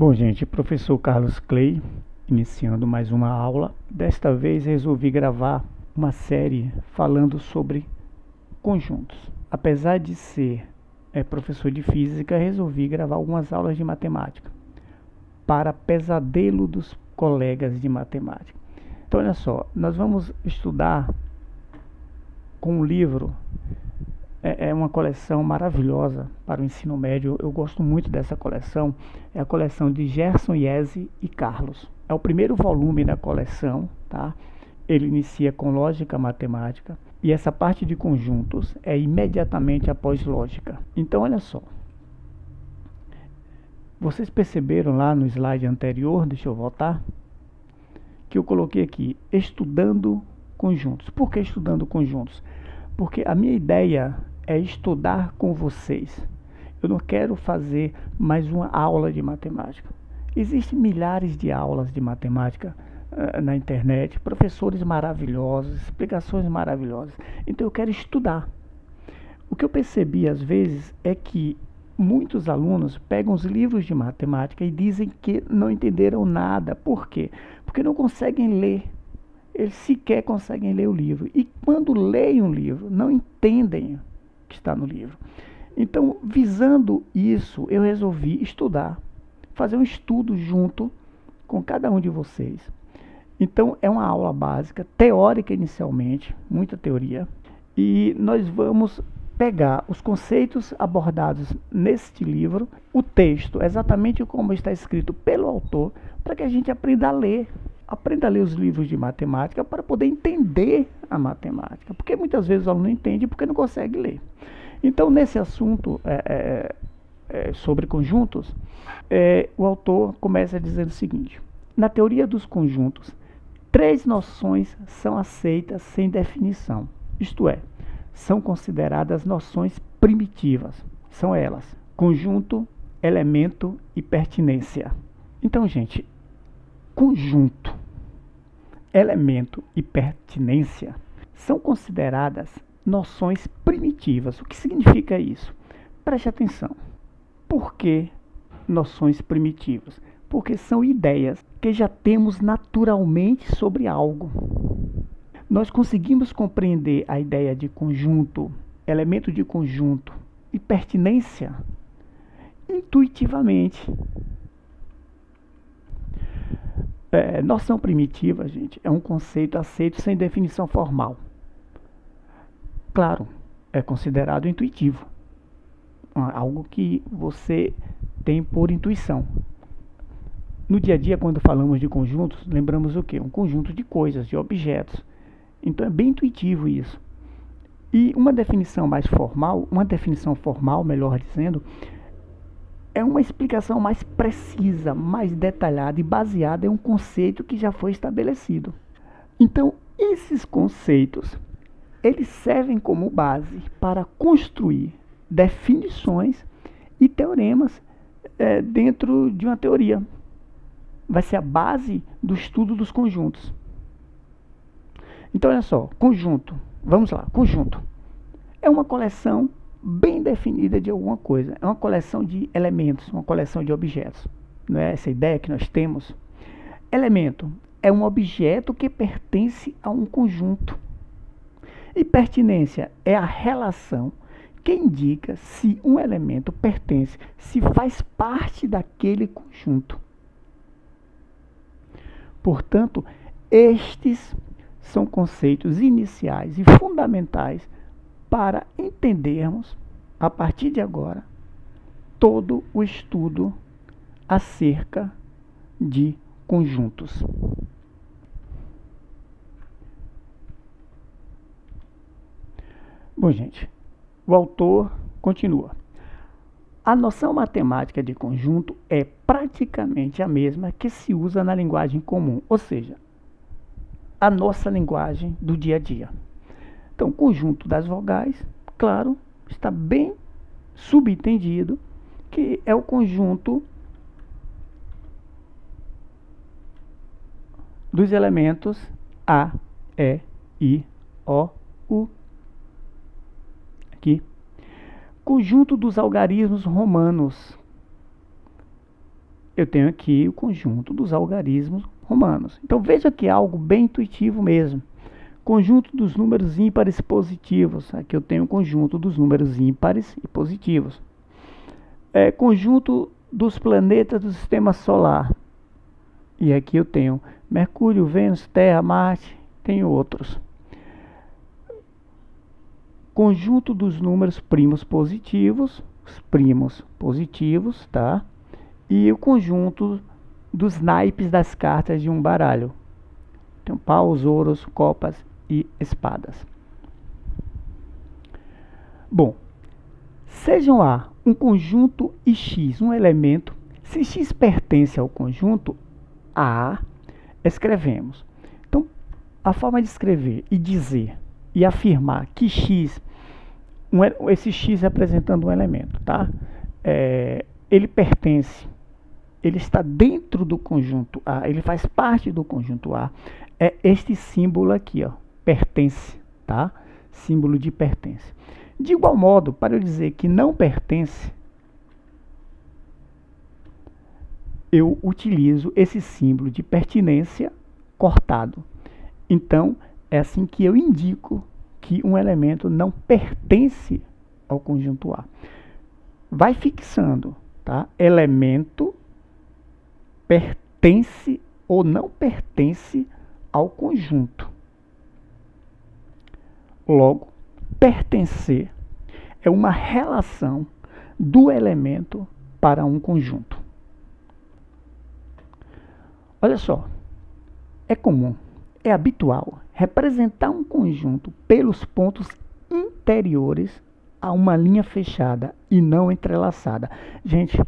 Bom, gente, professor Carlos Clay, iniciando mais uma aula. Desta vez resolvi gravar uma série falando sobre conjuntos. Apesar de ser professor de física, resolvi gravar algumas aulas de matemática para pesadelo dos colegas de matemática. Então, olha só, nós vamos estudar com um livro. É uma coleção maravilhosa para o ensino médio. Eu gosto muito dessa coleção. É a coleção de Gerson Iese e Carlos. É o primeiro volume da coleção, tá? Ele inicia com lógica matemática e essa parte de conjuntos é imediatamente após lógica. Então, olha só. Vocês perceberam lá no slide anterior, deixa eu voltar, que eu coloquei aqui, estudando conjuntos. Por que estudando conjuntos? Porque a minha ideia é estudar com vocês. Eu não quero fazer mais uma aula de matemática. Existem milhares de aulas de matemática na internet, professores maravilhosos, explicações maravilhosas. Então eu quero estudar. O que eu percebi às vezes é que muitos alunos pegam os livros de matemática e dizem que não entenderam nada. Por quê? Porque não conseguem ler. Eles sequer conseguem ler o livro. E quando leem um livro, não entendem o que está no livro. Então, visando isso, eu resolvi estudar, fazer um estudo junto com cada um de vocês. Então, é uma aula básica, teórica inicialmente, muita teoria. E nós vamos pegar os conceitos abordados neste livro, o texto, exatamente como está escrito pelo autor, para que a gente aprenda a ler. Aprenda a ler os livros de matemática para poder entender a matemática. Porque muitas vezes o aluno não entende porque não consegue ler. Então, nesse assunto sobre conjuntos, o autor começa dizendo o seguinte: na teoria dos conjuntos, 3 noções são aceitas sem definição. Isto é, são consideradas noções primitivas. São elas: conjunto, elemento e pertinência. Então, gente, conjunto, elemento e pertinência são consideradas noções primitivas. O que significa isso? Preste atenção. Por que noções primitivas? Porque são ideias que já temos naturalmente sobre algo. Nós conseguimos compreender a ideia de conjunto, elemento de conjunto e pertinência intuitivamente. Noção primitiva, gente, é um conceito aceito sem definição formal. Claro, é considerado intuitivo, algo que você tem por intuição. No dia a dia, quando falamos de conjuntos, lembramos o quê? Um conjunto de coisas, de objetos. Então é bem intuitivo isso. E uma definição mais formal, melhor dizendo, é uma explicação mais precisa, mais detalhada e baseada em um conceito que já foi estabelecido. Então, esses conceitos, eles servem como base para construir definições e teoremas dentro de uma teoria. Vai ser a base do estudo dos conjuntos. Então, olha só, conjunto. Vamos lá, conjunto. É uma coleção bem definida de alguma coisa. É uma coleção de elementos, uma coleção de objetos. Não é essa ideia que nós temos? Elemento é um objeto que pertence a um conjunto. E pertinência é a relação que indica se um elemento pertence, se faz parte daquele conjunto. Portanto, estes são conceitos iniciais e fundamentais para entendermos, a partir de agora, todo o estudo acerca de conjuntos. Bom, gente, o autor continua. A noção matemática de conjunto é praticamente a mesma que se usa na linguagem comum, ou seja, a nossa linguagem do dia a dia. Então, o conjunto das vogais, claro, está bem subentendido que é o conjunto dos elementos A, E, I, O, U. Aqui. Conjunto dos algarismos romanos. eu tenho aqui o conjunto dos algarismos romanos. Então veja que é algo bem intuitivo mesmo. Conjunto dos números ímpares positivos. Aqui eu tenho o conjunto dos números ímpares e positivos. Conjunto dos planetas do sistema solar. E aqui eu tenho Mercúrio, Vênus, Terra, Marte, tenho outros. Conjunto dos números primos positivos, os primos positivos, tá? E o conjunto dos naipes das cartas de um baralho. Então, paus, ouros, copas e espadas. Bom, sejam A um conjunto e X um elemento, se X pertence ao conjunto A, escrevemos. Então, a forma de escrever e dizer e afirmar que X, esse X representando um elemento, tá? Ele pertence, ele está dentro do conjunto A, ele faz parte do conjunto A, é este símbolo aqui, ó, pertence, tá? Símbolo de pertence. De igual modo, para eu dizer que não pertence, eu utilizo esse símbolo de pertinência cortado. Então, é assim que eu indico que um elemento não pertence ao conjunto A. Vai fixando, tá? Elemento pertence ou não pertence ao conjunto. Logo, pertencer é uma relação do elemento para um conjunto. Olha só, é comum, é habitual representar um conjunto pelos pontos interiores a uma linha fechada e não entrelaçada. Gente,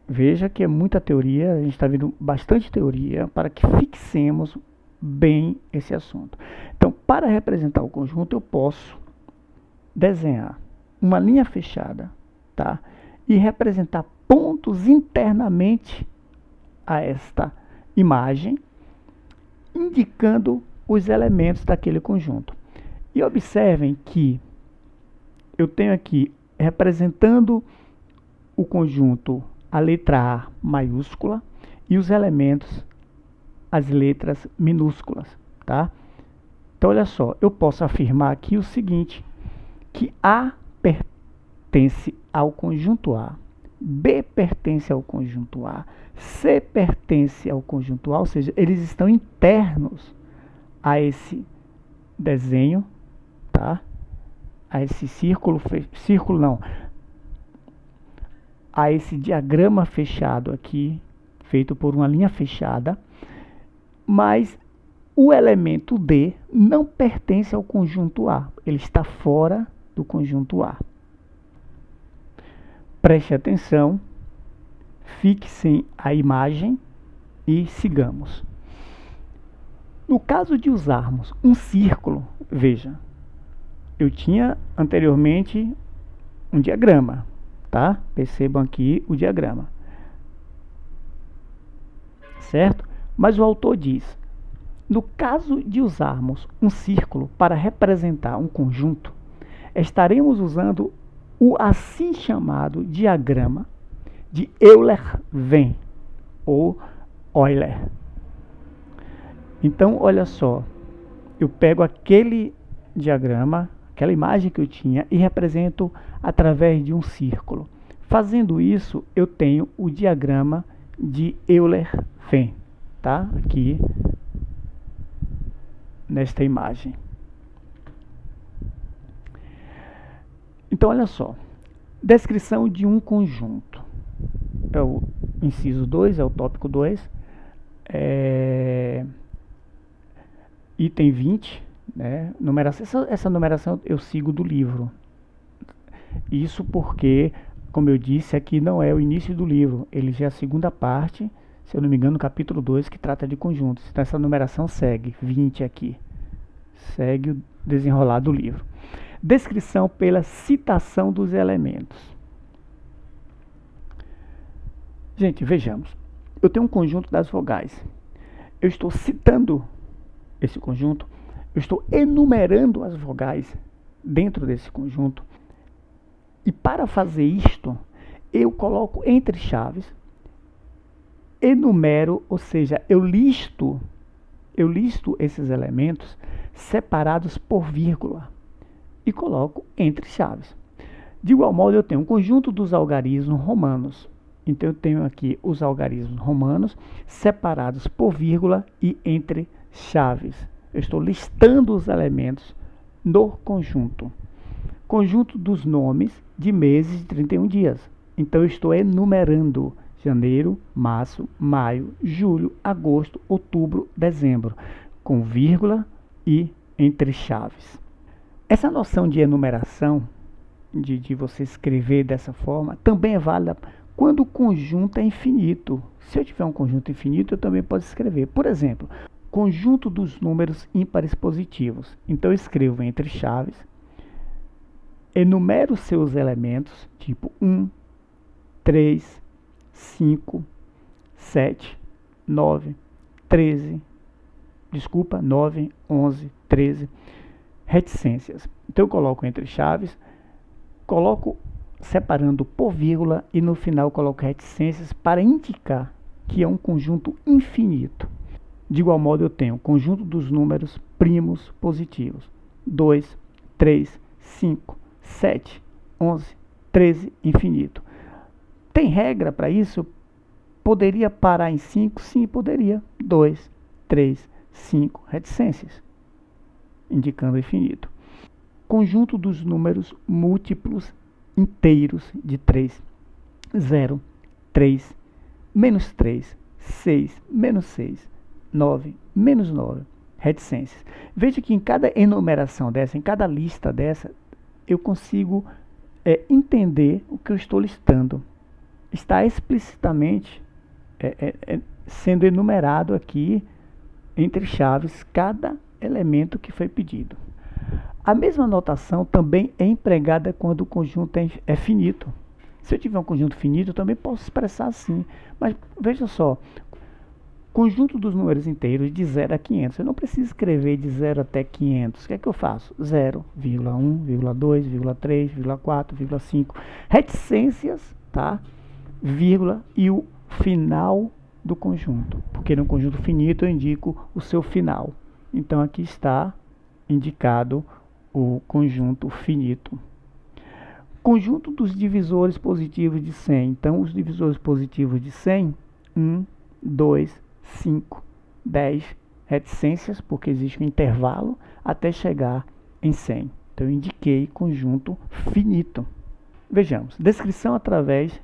veja que é muita teoria, a gente está vendo bastante teoria para que fixemos bem esse assunto. Então, para representar o conjunto, eu posso desenhar uma linha fechada, tá? E representar pontos internamente a esta imagem, indicando os elementos daquele conjunto. E observem que eu tenho aqui representando o conjunto a letra A maiúscula e os elementos as letras minúsculas, tá? Então olha só, eu posso afirmar aqui o seguinte, que A pertence ao conjunto A, B pertence ao conjunto A, C pertence ao conjunto A, ou seja, eles estão internos a esse desenho, tá? A esse a esse diagrama fechado aqui, feito por uma linha fechada, mas o elemento D não pertence ao conjunto A, ele está fora do conjunto A. Preste atenção, fixem a imagem e sigamos. No caso de usarmos um círculo, veja, eu tinha anteriormente um diagrama, tá? Percebam aqui o diagrama, certo? Mas o autor diz, no caso de usarmos um círculo para representar um conjunto, estaremos usando o assim chamado diagrama de Euler-Venn ou Euler. Então, olha só, eu pego aquele diagrama, aquela imagem que eu tinha e represento através de um círculo. Fazendo isso, eu tenho o diagrama de Euler-Venn, tá? Aqui nesta imagem. Então, olha só, descrição de um conjunto. É o inciso 2, é o tópico 2. Item 20, né? Numeração, essa numeração eu sigo do livro. Isso porque, como eu disse, aqui não é o início do livro, ele já é a segunda parte, se eu não me engano, no capítulo 2, que trata de conjuntos. Então essa numeração segue, 20 aqui. Segue o desenrolar do livro. Descrição pela citação dos elementos. Gente, vejamos. Eu tenho um conjunto das vogais. Eu estou citando esse conjunto. Eu estou enumerando as vogais dentro desse conjunto. E para fazer isto, eu coloco entre chaves enumero, ou seja, eu listo esses elementos separados por vírgula e coloco entre chaves. De igual modo, eu tenho um conjunto dos algarismos romanos. Então, eu tenho aqui os algarismos romanos separados por vírgula e entre chaves. Eu estou listando os elementos no conjunto. Conjunto dos nomes de meses de 31 dias. Então, eu estou enumerando janeiro, março, maio, julho, agosto, outubro, dezembro, com vírgula e entre chaves. Essa noção de enumeração, de você escrever dessa forma, também é válida quando o conjunto é infinito. Se eu tiver um conjunto infinito, eu também posso escrever. Por exemplo, conjunto dos números ímpares positivos. Então, eu escrevo entre chaves, enumero seus elementos, tipo 1, 3, 5, 7, 9, 13, 9, 11, 13, reticências. Então, eu coloco entre chaves, coloco separando por vírgula e no final coloco reticências para indicar que é um conjunto infinito. De igual modo, eu tenho o conjunto dos números primos positivos. 2, 3, 5, 7, 11, 13, infinito. Tem regra para isso? Poderia parar em 5? Sim, poderia. 2, 3, 5, reticências, indicando infinito. Conjunto dos números múltiplos inteiros de 3. 0, 3, menos 3, 6, menos 6, 9, menos 9, reticências. Veja que em cada enumeração dessa, em cada lista dessa, eu consigo entender o que eu estou listando. Está explicitamente sendo enumerado aqui entre chaves cada elemento que foi pedido. A mesma notação também é empregada quando o conjunto é finito. Se eu tiver um conjunto finito, eu também posso expressar assim. Mas veja só, conjunto dos números inteiros de 0 a 500. Eu não preciso escrever de 0 até 500. O que é que eu faço? 0, 1, 2, 3, 4, 5. Reticências, tá? Vírgula e o final do conjunto. Porque no conjunto finito eu indico o seu final. Então aqui está indicado o conjunto finito. Conjunto dos divisores positivos de 100. Então, os divisores positivos de 100, 1, 2, 5, 10, reticências, porque existe um intervalo até chegar em 100. Então, eu indiquei conjunto finito. Vejamos, descrição através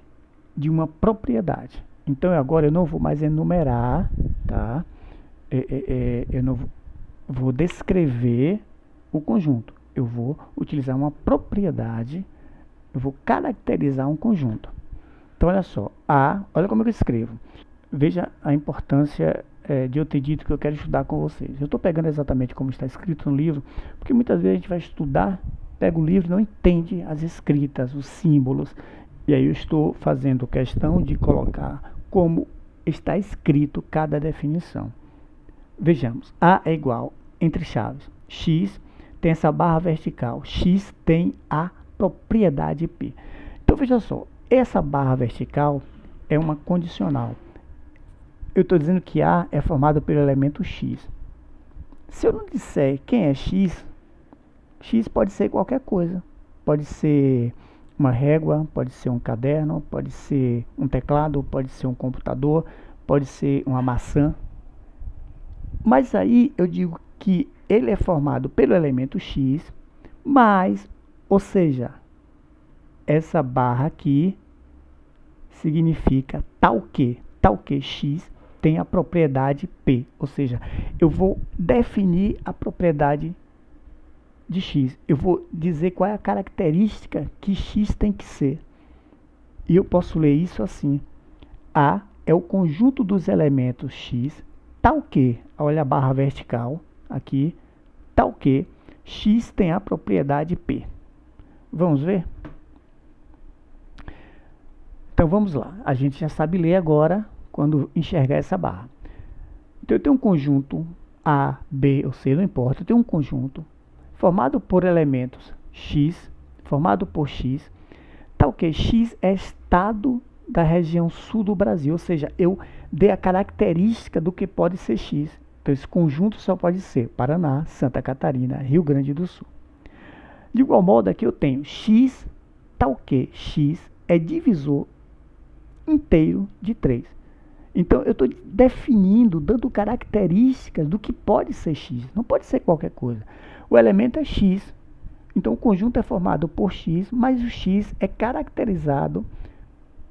de uma propriedade. Então, agora eu não vou mais enumerar, tá? Eu não vou descrever o conjunto. Eu vou utilizar uma propriedade, eu vou caracterizar um conjunto. Então, olha só, olha como eu escrevo. Veja a importância de eu ter dito que eu quero estudar com vocês. Eu estou pegando exatamente como está escrito no livro, porque muitas vezes a gente vai estudar, pega o livro e não entende as escritas, os símbolos. E aí eu estou fazendo questão de colocar como está escrito cada definição. Vejamos, A é igual, entre chaves, X tem essa barra vertical, X tem a propriedade P. Então veja só, essa barra vertical é uma condicional. Eu estou dizendo que A é formado pelo elemento X. Se eu não disser quem é X, X pode ser qualquer coisa. Pode ser uma régua, pode ser um caderno, pode ser um teclado, pode ser um computador, pode ser uma maçã. Mas aí eu digo que ele é formado pelo elemento X, mas, ou seja, essa barra aqui significa tal que X tem a propriedade P. Ou seja, eu vou definir a propriedade de X. Eu vou dizer qual é a característica que X tem que ser. E eu posso ler isso assim. A é o conjunto dos elementos X, tal que, olha a barra vertical aqui, tal que X tem a propriedade P. Vamos ver? Então vamos lá. A gente já sabe ler agora quando enxergar essa barra. Então eu tenho um conjunto A, B ou C, não importa. Eu tenho um conjunto formado por elementos X, formado por X, tal que X é estado da região sul do Brasil, ou seja, eu dei a característica do que pode ser x. Então esse conjunto só pode ser Paraná, Santa Catarina, Rio Grande do Sul. De igual modo, aqui eu tenho x tal que x é divisor inteiro de 3. Então eu estou definindo, dando características do que pode ser x. Não pode ser qualquer coisa. O elemento é x. Então o conjunto é formado por x, mas o x é caracterizado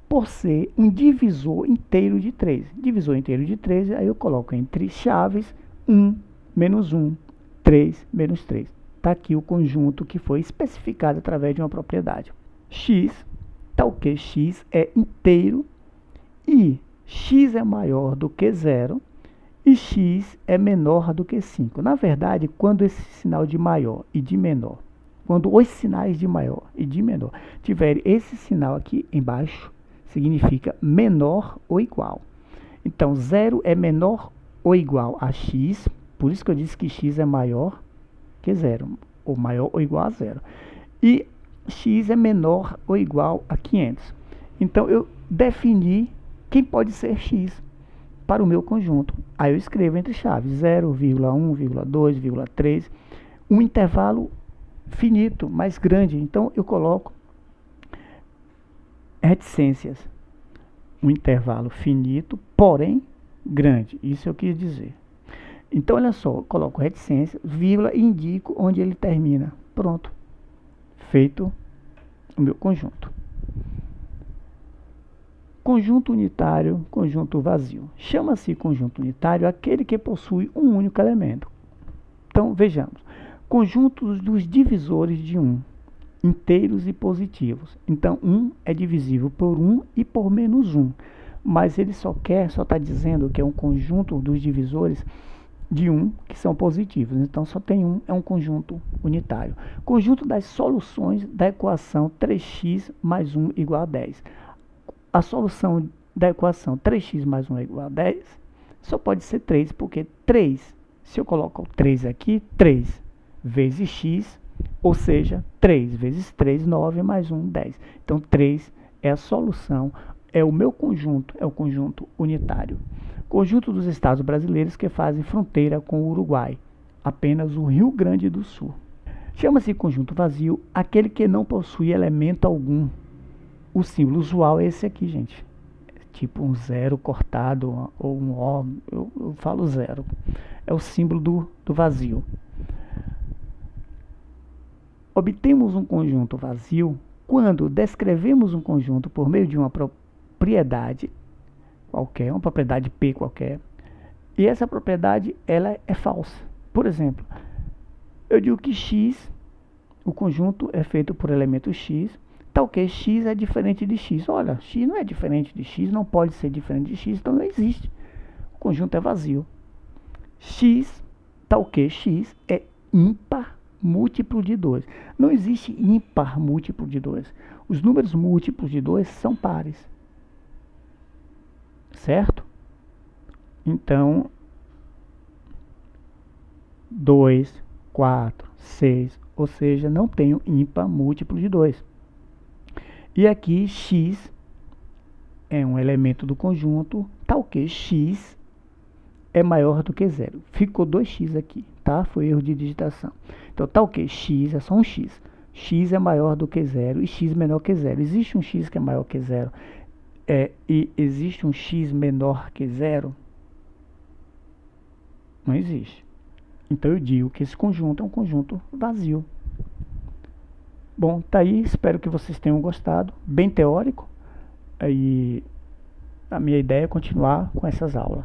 por ser um divisor inteiro de 3. Divisor inteiro de 3, aí eu coloco entre chaves 1 menos 1, 3 menos 3. Está aqui o conjunto que foi especificado através de uma propriedade. X, tal que x é inteiro e x é maior do que 0 e x é menor do que 5. Na verdade, quando esse sinal de maior e de menor, quando os sinais de maior e de menor tiverem esse sinal aqui embaixo, significa menor ou igual. Então, 0 é menor ou igual a x, por isso que eu disse que x é maior que 0, ou maior ou igual a 0. E x é menor ou igual a 500. Então, eu defini quem pode ser x para o meu conjunto. Aí eu escrevo entre chaves 0,1, 2, 3, um intervalo finito, mais grande. Então, eu coloco reticências. Um intervalo finito, porém grande. Isso eu quis dizer. Então, olha só, eu coloco reticência, vírgula e indico onde ele termina. Pronto. Feito o meu conjunto. Conjunto unitário, conjunto vazio. Chama-se conjunto unitário aquele que possui um único elemento. Então, vejamos. Conjuntos dos divisores de 1, inteiros e positivos. Então, 1 é divisível por 1 e por menos 1. Mas ele só está dizendo que é um conjunto dos divisores de 1 que são positivos. Então, só tem um, é um conjunto unitário. Conjunto das soluções da equação 3x mais 1 igual a 10. A solução da equação 3x mais 1 igual a 10 só pode ser 3, porque 3, se eu coloco o 3 aqui, 3 vezes x, ou seja, 3 vezes 3, 9 mais 1, 10. Então, 3 é a solução, é o meu conjunto, é o conjunto unitário. Conjunto dos estados brasileiros que fazem fronteira com o Uruguai, apenas o Rio Grande do Sul. Chama-se conjunto vazio aquele que não possui elemento algum. O símbolo usual é esse aqui, gente. Tipo um zero cortado ou um O, eu falo zero. É o símbolo do vazio. Obtemos um conjunto vazio quando descrevemos um conjunto por meio de uma propriedade qualquer, uma propriedade P qualquer, e essa propriedade ela é falsa. Por exemplo, eu digo que x, o conjunto é feito por elemento x, tal que x é diferente de x. Olha, x não é diferente de x, não pode ser diferente de x, então não existe. O conjunto é vazio. X, tal que x é ímpar múltiplo de 2. Não existe ímpar múltiplo de 2. Os números múltiplos de 2 são pares. Certo? Então, 2, 4, 6, ou seja, não tenho ímpar múltiplo de 2. E aqui x é um elemento do conjunto, tal que x é maior do que 0. Ficou 2x aqui, tá? Foi erro de digitação. Então, tal que x é só um x. X é maior do que 0 e x menor que 0. Existe um x que é maior que 0 e existe um x menor que 0? Não existe. Então, eu digo que esse conjunto é um conjunto vazio. Bom, tá aí, espero que vocês tenham gostado, bem teórico, e a minha ideia é continuar com essas aulas.